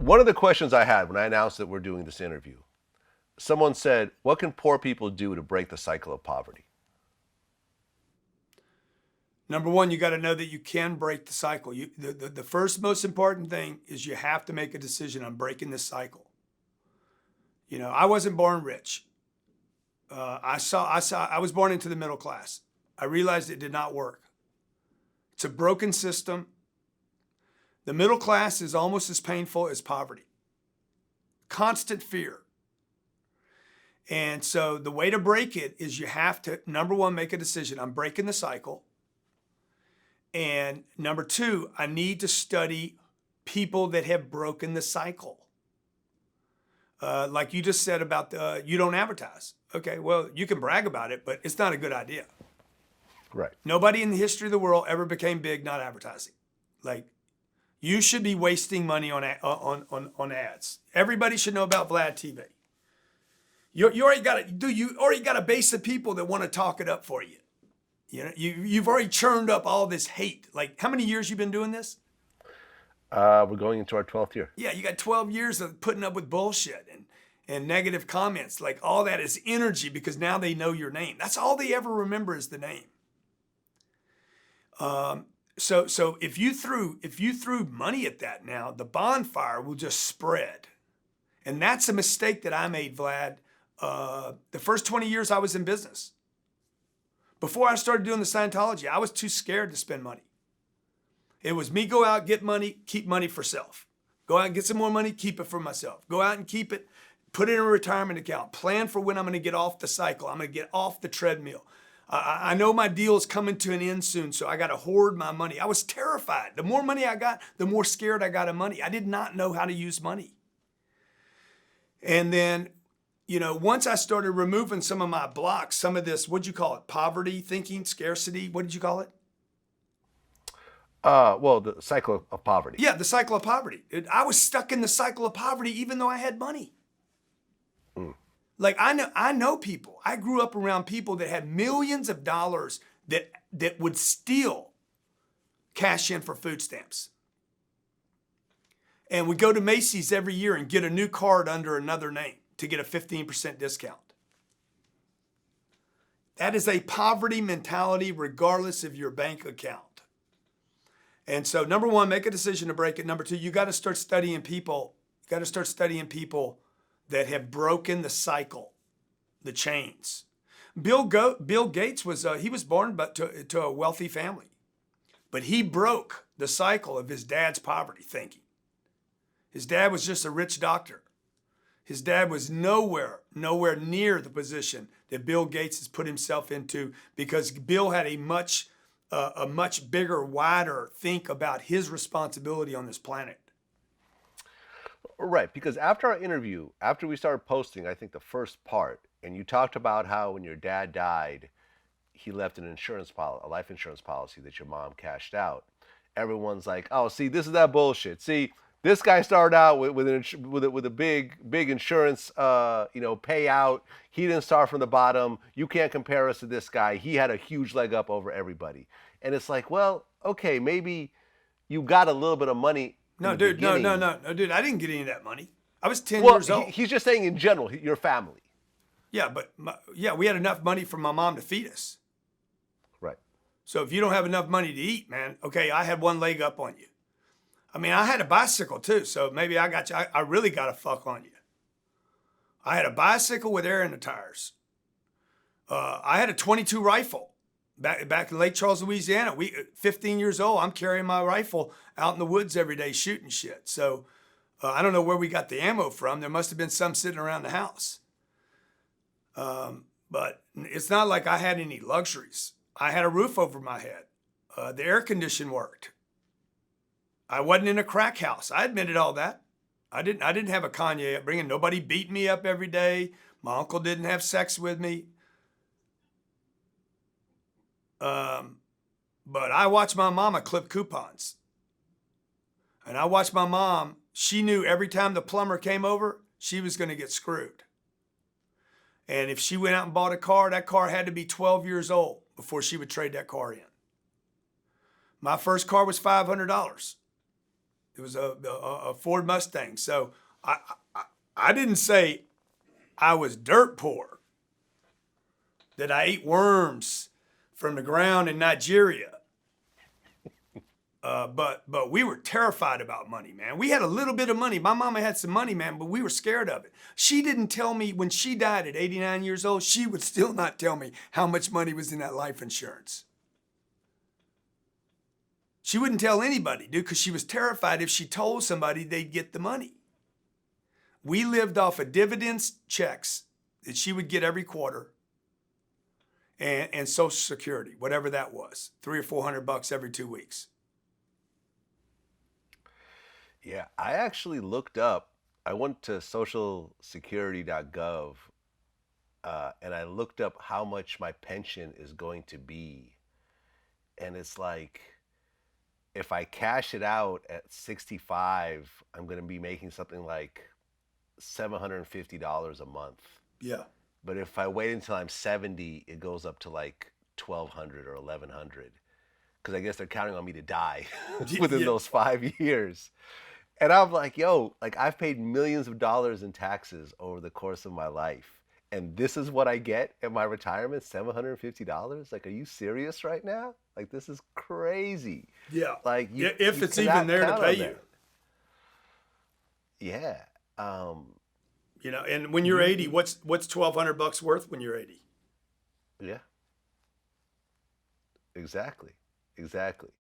one of the questions I had when I announced that we're doing this interview, someone said, what can poor people do to break the cycle of poverty? Number one, you got to know that you can break the cycle. The first most important thing is you have to make a decision on breaking this cycle. You know, I wasn't born rich. I was born into the middle class. I realized it did not work. It's a broken system. The middle class is almost as painful as poverty. Constant fear. And so the way to break it is you have to, number one, make a decision. I'm breaking the cycle. And number two, I need to study people that have broken the cycle. Like you just said about you don't advertise. Okay, well, you can brag about it, but it's not a good idea. Right. Nobody in the history of the world ever became big not advertising. Like, you should be wasting money on ads. Everybody should know about Vlad TV. You already got a base of people that want to talk it up for you. You know, you've already churned up all this hate. Like, how many years you been doing this? We're going into our 12th year. Yeah, you got 12 years of putting up with bullshit and negative comments. Like, all that is energy because now they know your name. That's all they ever remember is the name. So if you threw money at that now, the bonfire will just spread. And that's a mistake that I made, Vlad. The first 20 years I was in business. Before I started doing the Scientology, I was too scared to spend money. It was me go out, get money, keep money for self. Go out and get some more money, keep it for myself. Go out and keep it, put it in a retirement account. Plan for when I'm going to get off the cycle. I'm going to get off the treadmill. I know my deal is coming to an end soon, so I got to hoard my money. I was terrified. The more money I got, the more scared I got of money. I did not know how to use money. And then, you know, once I started removing some of my blocks, some of this, what'd you call it? Poverty thinking, scarcity. What did you call it? Well, the cycle of poverty. Yeah, the cycle of poverty. I was stuck in the cycle of poverty even though I had money. Like, I know people. I grew up around people that had millions of dollars that would steal cash in for food stamps. And would go to Macy's every year and get a new card under another name to get a 15% discount. That is a poverty mentality regardless of your bank account. And so, number one, make a decision to break it. Number two, you got to start studying people. You got to start studying people that have broken the cycle, the chains. Bill Gates he was born to a wealthy family, but he broke the cycle of his dad's poverty thinking. His dad was just a rich doctor. His dad was nowhere near the position that Bill Gates has put himself into because Bill had a much bigger, wider think about his responsibility on this planet. Right, because after our interview, after we started posting, I think the first part, and you talked about how when your dad died, he left a life insurance policy that your mom cashed out. Everyone's like, "Oh, see, this is that bullshit. See, this guy started out with a big insurance, payout. He didn't start from the bottom. You can't compare us to this guy. He had a huge leg up over everybody." And it's like, well, okay, maybe you got a little bit of money. No, dude, no, dude. I didn't get any of that money. I was 10 years old. He's just saying in general, your family. Yeah, but we had enough money for my mom to feed us. Right. So if you don't have enough money to eat, man, okay, I had one leg up on you. I mean, I had a bicycle too, so maybe I got you. I really got a fuck on you. I had a bicycle with air in the tires. I had a .22 rifle. Back in Lake Charles, Louisiana, 15 years old, I'm carrying my rifle out in the woods every day shooting shit. So I don't know where we got the ammo from. There must have been some sitting around the house. But it's not like I had any luxuries. I had a roof over my head. The air condition worked. I wasn't in a crack house. I admitted all that. I didn't have a Kanye upbringing. Nobody beat me up every day. My uncle didn't have sex with me. But I watched my mama clip coupons. And I watched my mom, she knew every time the plumber came over, she was going to get screwed. And if she went out and bought a car, that car had to be 12 years old before she would trade that car in. My first car was $500. It was a Ford Mustang. So I didn't say I was dirt poor, that I ate worms from the ground in Nigeria. But we were terrified about money, man. We had a little bit of money. My mama had some money, man, but we were scared of it. She didn't tell me when she died at 89 years old, she would still not tell me how much money was in that life insurance. She wouldn't tell anybody, dude, because she was terrified if she told somebody they'd get the money. We lived off of dividends checks that she would get every quarter and Social Security, whatever that was, $300 or $400 every 2 weeks. Yeah, I actually looked up. I went to socialsecurity.gov and I looked up how much my pension is going to be. And it's like, if I cash it out at 65, I'm going to be making something like $750 a month. Yeah. But if I wait until I'm 70, it goes up to like 1,200 or 1,100. Because I guess they're counting on me to die within those 5 years. And I'm like, yo, like I've paid millions of dollars in taxes over the course of my life. And this is what I get at my retirement, $750? Like, are you serious right now? Like, this is crazy. Yeah. Like, if you it's even there to count pay on you. that. Yeah. And when you're 80, what's $1,200 worth when you're 80? Yeah. Exactly. Exactly.